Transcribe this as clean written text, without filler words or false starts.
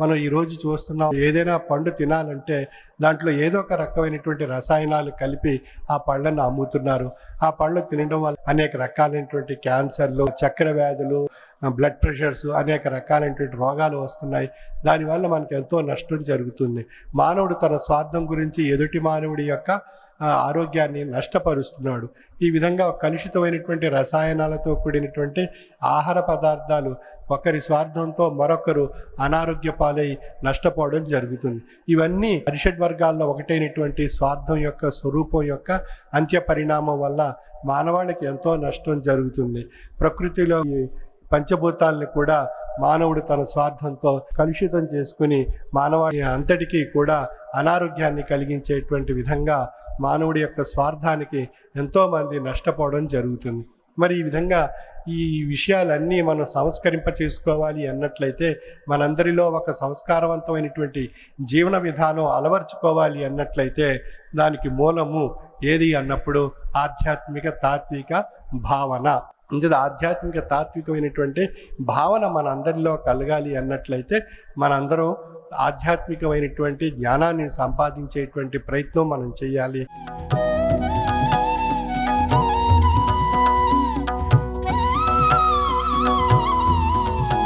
మనం ఈరోజు చూస్తున్నాం. ఏదైనా పండు తినాలంటే దాంట్లో ఏదో ఒక రకమైనటువంటి రసాయనాలు కలిపి ఆ పళ్ళను అమ్ముతున్నారు. ఆ పళ్ళు తినడం వల్ల అనేక రకాలైనటువంటి క్యాన్సర్లు, చక్కెర వ్యాధులు, బ్లడ్ ప్రెషర్స్, అనేక రకాలైనటువంటి రోగాలు వస్తున్నాయి. దానివల్ల మనకు ఎంతో నష్టం జరుగుతుంది. మానవుడు తన స్వార్థం గురించి ఎదుటి మానవుడి యొక్క ఆరోగ్యాన్ని నష్టపరుస్తున్నాడు. ఈ విధంగా కలుషితమైనటువంటి రసాయనాలతో కూడినటువంటి ఆహార పదార్థాలు ఒకరి స్వార్థంతో మరొకరు అనారోగ్య పాలై నష్టపోవడం జరుగుతుంది. ఇవన్నీ అరిషడ్ వర్గాల్లో ఒకటైనటువంటి స్వార్థం యొక్క స్వరూపం యొక్క అంత్య పరిణామం వల్ల మానవాళికి ఎంతో నష్టం జరుగుతుంది. ప్రకృతిలో పంచభూతాలను కూడా మానవుడు తన స్వార్థంతో కలుషితం చేసుకుని మానవాళి అంతటికీ కూడా అనారోగ్యాన్ని కలిగించేటువంటి విధంగా మానవుడి యొక్క స్వార్థానికి ఎంతోమంది నష్టపోవడం జరుగుతుంది. మరి ఈ విధంగా ఈ విషయాలన్నీ మనం సంస్కరింప చేసుకోవాలి అన్నట్లయితే, మనందరిలో ఒక సంస్కారవంతమైనటువంటి జీవన విధానం అలవర్చుకోవాలి అన్నట్లయితే దానికి మూలము ఏది అన్నప్పుడు ఆధ్యాత్మిక తాత్విక భావన. ఇంకా ఆధ్యాత్మిక తాత్వికమైనటువంటి భావన మనందరిలో కలగాలి అన్నట్లయితే మనందరం ఆధ్యాత్మికమైనటువంటి జ్ఞానాన్ని సంపాదించేటువంటి ప్రయత్నం మనం చేయాలి.